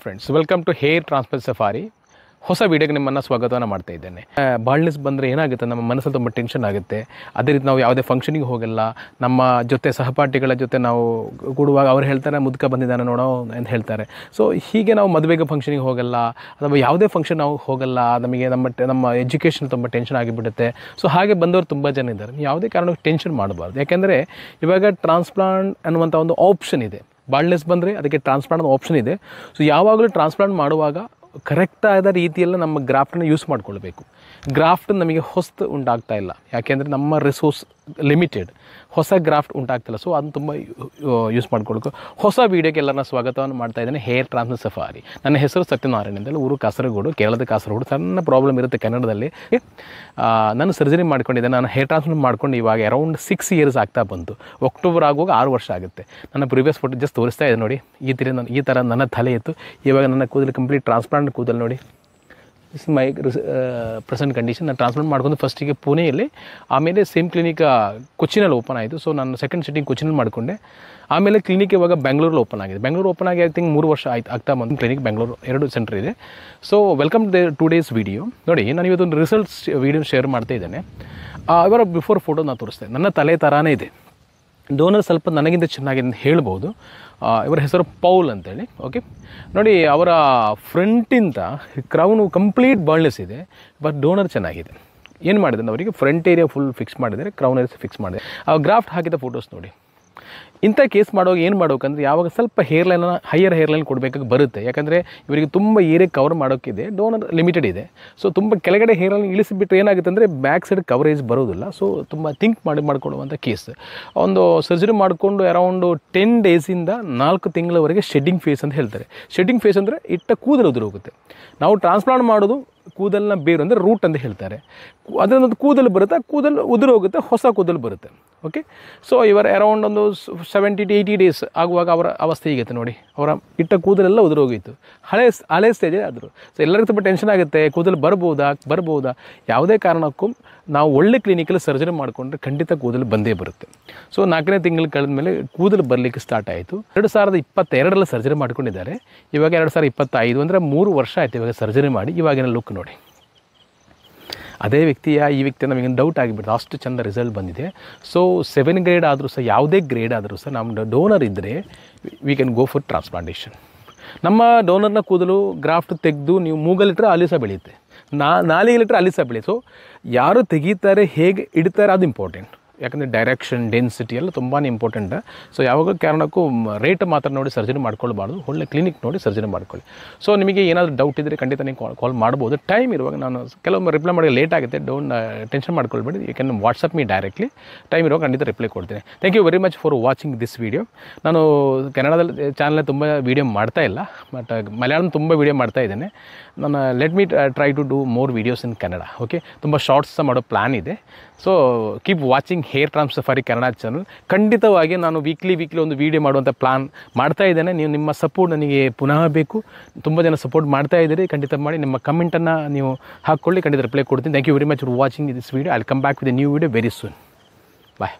Friends, welcome to hair transplant safari. ಹೊಸ ವೀಡಿಯೋಗೆ ನಿಮ್ಮನ್ನು ಸ್ವಾಗತವನ್ನು ಮಾಡ್ತಾ ಇದ್ದೇನೆ. ಬಾಲ್ನೆಸ್ ಬಂದರೆ ಏನಾಗುತ್ತೆ, ನಮ್ಮ ಮನಸ್ಸಲ್ಲಿ ತುಂಬ ಟೆನ್ಷನ್ ಆಗುತ್ತೆ. ಅದೇ ರೀತಿ ನಾವು ಯಾವುದೇ ಫಂಕ್ಷನಿಗೆ ಹೋಗಲ್ಲ, ನಮ್ಮ ಜೊತೆ ಸಹಪಾಠಿಗಳ ಜೊತೆ ನಾವು ಕೂಡುವಾಗ ಅವ್ರು ಹೇಳ್ತಾರೆ ಮುದುಕ ಬಂದಿದ್ದಾನೆ ನೋಡೋ ಅಂತ ಹೇಳ್ತಾರೆ. ಸೊ ಹೀಗೆ ನಾವು ಮದುವೆಗೆ ಫಂಕ್ಷನಿಗೆ ಹೋಗಲ್ಲ ಅಥವಾ ಯಾವುದೇ ಫಂಕ್ಷನ್ ನಾವು ಹೋಗಲ್ಲ, ನಮಗೆ ನಮ್ಮ ಎಜುಕೇಷನ್ ತುಂಬ ಟೆನ್ಷನ್ ಆಗಿಬಿಡುತ್ತೆ. ಸೊ ಹಾಗೆ ಬಂದವರು ತುಂಬ ಜನ ಇದ್ದಾರೆ. ಯಾವುದೇ ಕಾರಣಕ್ಕೆ ಟೆನ್ಷನ್ ಮಾಡಬಾರ್ದು. ಯಾಕೆಂದರೆ ಇವಾಗ ಟ್ರಾನ್ಸ್ಪ್ಲಾಂಟ್ ಅನ್ನುವಂಥ ಒಂದು ಆಪ್ಷನ್ ಇದೆ. ಬಾಲ್ನೆಸ್ ಬಂದರೆ ಅದಕ್ಕೆ ಟ್ರಾನ್ಸ್ಪ್ಲಾಂಟ್ ಆಪ್ಷನ್ ಇದೆ. ಸೊ ಯಾವಾಗಲೂ ಟ್ರಾನ್ಸ್ಪ್ಲಾಂಟ್ ಮಾಡುವಾಗ ಕರೆಕ್ಟಾದ ರೀತಿಯಲ್ಲಿ ನಮ್ಮ ಗ್ರಾಫ್ಟನ್ನು ಯೂಸ್ ಮಾಡಿಕೊಳ್ಬೇಕು. ಗ್ರಾಫ್ಟ್ ನಮಗೆ ಹೊಸ್ತು ಉಂಟಾಗ್ತಾ ಇಲ್ಲ, ಯಾಕೆಂದರೆ ನಮ್ಮ ರಿಸೋರ್ಸ್ ಲಿಮಿಟೆಡ್. ಹೊಸ ಗ್ರಾಫ್ಟ್ ಉಂಟಾಗ್ತಿಲ್ಲ. ಸೊ ಅದನ್ನು ತುಂಬ ಯೂಸ್ ಮಾಡ್ಕೊಳ್ಬೇಕು. ಹೊಸ ವೀಡಿಯೋಗೆ ಎಲ್ಲರನ್ನ ಸ್ವಾಗತವನ್ನು ಮಾಡ್ತಾ ಇದ್ದೇನೆ. Hair transplant safari. ನನ್ನ ಹೆಸರು ಸತ್ಯನಾರಾಯಣ ಅಂತೇಳಿ, ಊರು ಕಾಸರಗೋಡು, ಕೇರಳದ ಕಾಸರಗೋಡು. ಸಣ್ಣ ಪ್ರಾಬ್ಲಮ್ ಇರುತ್ತೆ ಕನ್ನಡದಲ್ಲಿ. ನಾನು ಸರ್ಜರಿ ಮಾಡ್ಕೊಂಡಿದ್ದೆ. ನಾನು ಹೇರ್ ಟ್ರಾನ್ಸ್ಪ್ಲಾಂಟ್ ಮಾಡ್ಕೊಂಡು ಇವಾಗ ಅರೌಂಡ್ 6 years ಆಗ್ತಾ ಬಂತು. ಅಕ್ಟೋಬರ್ ಆಗುವಾಗ 6 ವರ್ಷ ಆಗುತ್ತೆ. ನನ್ನ ಪ್ರೀವಿಯಸ್ ಫೋಟೋ ಜಸ್ಟ್ ತೋರಿಸ್ತಾ ಇದೆ ನೋಡಿ. ಈ ಥರ ನನ್ನ ತಲೆ ಇತ್ತು. ಇವಾಗ ನನ್ನ ಕೂದಲು ಕಂಪ್ಲೀಟ್ ಟ್ರಾನ್ಸ್ಪ್ಲಾಂಟ್ ಕೂದಲು ನೋಡಿ. This my present condition. ನಾನು ಟ್ರಾನ್ಸ್ಪ್ಲಾಂಟ್ ಮಾಡ್ಕೊಂಡು ಫಸ್ಟಿಗೆ ಪುಣೆಯಲ್ಲಿ, ಆಮೇಲೆ ಸೇಮ್ ಕ್ಲಿನಿಕ್ ಕೊಚ್ಚಿನಲ್ಲಿ ಓಪನ್ ಆಯಿತು. ಸೊ ನಾನು ಸೆಕೆಂಡ್ ಸಿಟ್ಟಿಂಗ್ ಕೊಚ್ಚಿನಲ್ಲಿ ಮಾಡಿಕೊಂಡೆ. ಆಮೇಲೆ ಕ್ಲಿನಿಕ್ ಇವಾಗ ಬೆಂಗಳೂರಲ್ಲಿ ಓಪನ್ ಆಗಿದೆ. ಬೆಂಗಳೂರು ಓಪನ್ ಆಗಿ ಐ ಥಿಂಕ್ 3 ವರ್ಷ ಆಗ್ತಾ ಬಂದು ಕ್ಲಿನಿಕ್ ಬೆಂಗಳೂರು 2 ಸೆಂಟರ್ ಇದೆ. So welcome to 2 days video. ನೋಡಿ, ನಾನು ಇವತ್ತೊಂದು ರಿಸಲ್ಟ್ಸ್ ವೀಡಿಯೋ ಶೇರ್ ಮಾಡ್ತಾ ಇದ್ದೇನೆ. ಇವರ ಬಿಫೋರ್ ಫೋಟೋ ನಾನು ತೋರಿಸ್ತೇನೆ. ನನ್ನ ತಲೆ ಥರಾನೇ ಇದೆ. ಡೋನರ್ ಸ್ವಲ್ಪ ನನಗಿಂತ ಚೆನ್ನಾಗಿದೆ ಅಂತ ಹೇಳ್ಬೋದು. ಇವರ ಹೆಸರು ಪೌಲ್ ಅಂತೇಳಿ. ಓಕೆ, ನೋಡಿ, ಅವರ ಫ್ರಂಟಿಂದ ಕ್ರೌನು ಕಂಪ್ಲೀಟ್ ಬಾಲ್ನೆಸ್ ಇದೆ, ಬಟ್ ಡೋನರ್ ಚೆನ್ನಾಗಿದೆ. ಏನು ಮಾಡಿದೆ ಅವರಿಗೆ ಫ್ರಂಟ್ ಏರಿಯಾ ಫುಲ್ ಫಿಕ್ಸ್ ಮಾಡಿದರೆ, ಕ್ರೌನ್ ಏರಿಯಾ ಫಿಕ್ಸ್ ಮಾಡಿದೆ. ಆ ಗ್ರಾಫ್ಟ್ ಹಾಕಿದ ಫೋಟೋಸ್ ನೋಡಿ. ಇಂಥ ಕೇಸ್ ಮಾಡುವಾಗ ಏನು ಮಾಡ್ಬೇಕಂದ್ರೆ, ಯಾವಾಗ ಸ್ವಲ್ಪ ಹೇರ್ಲೈನನ್ನು ಹೈಯರ್ ಹೇರ್ಲೈನ್ ಕೊಡಬೇಕಾಗಿ ಬರುತ್ತೆ. ಯಾಕಂದರೆ ಇವರಿಗೆ ತುಂಬ ಏರಿಯಾ ಕವರ್ ಮಾಡೋಕ್ಕಿದೆ, ಡೋನರ್ ಲಿಮಿಟೆಡ್ ಇದೆ. ಸೊ ತುಂಬ ಕೆಳಗಡೆ ಹೇರ್ಲೈನ್ ಇಳಿಸಿಬಿಟ್ರೆ ಏನಾಗುತ್ತೆ ಅಂದರೆ ಬ್ಯಾಕ್ ಸೈಡ್ ಕವರೇಜ್ ಬರೋದಿಲ್ಲ. ಸೊ ತುಂಬ ಥಿಂಕ್ ಮಾಡಿಕೊಳ್ಳುವಂಥ ಕೇಸ್. ಒಂದು ಸರ್ಜರಿ ಮಾಡಿಕೊಂಡು ಅರೌಂಡು 10 days-ಇಂದ 4 ತಿಂಗಳವರೆಗೆ ಶೆಡ್ಡಿಂಗ್ ಫೇಸ್ ಅಂತ ಹೇಳ್ತಾರೆ. ಶೆಡ್ಡಿಂಗ್ ಫೇಸ್ ಅಂದರೆ ಇಟ್ಟ ಕೂದಲು ಉದುರು ಹೋಗುತ್ತೆ. ನಾವು ಟ್ರಾನ್ಸ್ಪ್ಲಾಂಟ್ ಮಾಡೋದು ಕೂದಲನ್ನ ಬೇರು ಅಂದರೆ ರೂಟ್ ಅಂತ ಹೇಳ್ತಾರೆ. ಅದರೊಂದು ಕೂದಲು ಬರುತ್ತೆ, ಕೂದಲು ಉದುರು ಹೋಗುತ್ತೆ, ಹೊಸ ಕೂದಲು ಬರುತ್ತೆ. ಓಕೆ, ಸೊ ಇವರ ಅರೌಂಡ್ ಒಂದು 70 to 80 days ಆಗುವಾಗ ಅವರ ಅವಸ್ಥೆ ಹೀಗಿತ್ತು ನೋಡಿ. ಅವರ ಇಟ್ಟ ಕೂದಲೆಲ್ಲ ಉದುರು ಹೋಗಿತ್ತು. ಹಳೆ ಸ್ಟೇಜೇ ಆದರು. ಸೊ ಎಲ್ಲರಿಗೂ ತುಂಬ ಟೆನ್ಷನ್ ಆಗುತ್ತೆ, ಕೂದಲು ಬರ್ಬೋದಾ. ಯಾವುದೇ ಕಾರಣಕ್ಕೂ ನಾವು ಒಳ್ಳೆ ಕ್ಲಿನಿಕಲ್ಲಿ ಸರ್ಜರಿ ಮಾಡಿಕೊಂಡ್ರೆ ಖಂಡಿತ ಕೂದಲು ಬಂದೇ ಬರುತ್ತೆ. ಸೊ 4ನೇ ತಿಂಗಳು ಕಳೆದ ಮೇಲೆ ಕೂದಲು ಬರಲಿಕ್ಕೆ ಸ್ಟಾರ್ಟ್ ಆಯಿತು. 2022 ಸರ್ಜರಿ ಮಾಡ್ಕೊಂಡಿದ್ದಾರೆ. ಇವಾಗ 2025 ಅಂದರೆ 3 ವರ್ಷ ಆಯಿತು ಇವಾಗ ಸರ್ಜರಿ ಮಾಡಿ. ಇವಾಗಿನ ಲುಕ್ ನೋಡಿ. ಅದೇ ಈ ವ್ಯಕ್ತಿ ನಮಗೆ ಡೌಟ್ ಆಗಿಬಿಟ್ಟು ಅಷ್ಟು ಚೆಂದ ರಿಸಲ್ಟ್ ಬಂದಿದೆ. ಸೊ 7 grade ಆದರೂ ಸಹ, ಯಾವುದೇ ಗ್ರೇಡ್ ಆದರೂ ಸಹ ನಮ್ಮ ಡೋನರ್ ಇದ್ದರೆ we can go for transplantation. ನಮ್ಮ ಡೋನರ್ನ ಕೂದಲು ಗ್ರಾಫ್ಟ್ ತೆಗೆದು ನೀವು ಮೂಗಲಿಟ್ಟರೆ ಅಲ್ಲಿ ಸಹ ಬೆಳೆಯುತ್ತೆ, ನಾಲಿಗೆಲಿಟ್ಟರೆ ಅಲ್ಲಿ ಸಹ ಬೆಳೆಯುತ್ತೆ. ಸೊ ಯಾರು ತೆಗೀತಾರೆ, ಹೇಗೆ ಇಡ್ತಾರೆ, ಅದು ಇಂಪಾರ್ಟೆಂಟ್. ಯಾಕಂದರೆ ಡೈರೆಕ್ಷನ್, ಡೆನ್ಸಿಟಿ ಎಲ್ಲ ತುಂಬಾ ಇಂಪಾರ್ಟೆಂಟ್. ಸೊ ಯಾವಾಗ ಕಾರಣಕ್ಕೂ ರೇಟ್ ಮಾತ್ರ ನೋಡಿ ಸರ್ಜರಿ ಮಾಡ್ಕೊಳ್ಬಾರ್ದು. ಒಳ್ಳೆ ಕ್ಲಿನಿಕ್ ನೋಡಿ ಸರ್ಜರಿ ಮಾಡ್ಕೊಳ್ಳಿ. ಸೊ ನಿಮಗೆ ಏನಾದರೂ ಡೌಟ್ ಇದ್ದರೆ ಖಂಡಿತ ನೀವು ಕಾಲ್ ಮಾಡ್ಬೋದು. ಟೈಮ್ ಇರುವಾಗ ನಾನು ಕೆಲವೊಮ್ಮೆ ರಿಪ್ಲೈ ಮಾಡಿ ಲೇಟ್ ಆಗುತ್ತೆ. ಟೆನ್ಷನ್ ಮಾಡ್ಕೊಳ್ಬೇಡಿ. You can WhatsApp me directly. Time ಇರುವಾಗ ಖಂಡಿತ ರಿಪ್ಲೈ ಕೊಡ್ತೀನಿ. Thank you very much for watching this video. ನಾನು ಕನ್ನಡದಲ್ಲಿ ಚಾನಲ್ ತುಂಬ ವೀಡಿಯೋ ಮಾಡ್ತಾ ಇಲ್ಲ, ಬಟ್ ಮಲಯಾಳಂ ತುಂಬ ವೀಡಿಯೋ ಮಾಡ್ತಾ ಇದ್ದೇನೆ. ನಾನು let me try to do more videos in Kannada. Okay, ತುಂಬ ಶಾರ್ಟ್ಸ್ ಮಾಡೋ ಪ್ಲ್ಯಾನ್ ಇದೆ. So keep watching hair transplant safari Kannada channel. ಖಂಡಿತವಾಗಿ ನಾನು ವೀಕ್ಲಿ ಒಂದು ವೀಡಿಯೋ ಮಾಡುವಂಥ ಪ್ಲಾನ್ ಮಾಡ್ತಾ ಇದ್ದೇನೆ. ನೀವು ನಿಮ್ಮ ಸಪೋರ್ಟ್ ನನಗೆ ಪುನಃ ಬೇಕು. ತುಂಬ ಜನ ಸಪೋರ್ಟ್ ಮಾಡ್ತಾ ಇದ್ದೀರಿ. ಖಂಡಿತ ಮಾಡಿ. ನಿಮ್ಮ ಕಮೆಂಟನ್ನು ನೀವು ಹಾಕ್ಕೊಳ್ಳಿ, ಖಂಡಿತ ರಿಪ್ಲೈ ಕೊಡ್ತೀನಿ. Thank you very much for watching this video. I will come back with a new video very soon. Bye.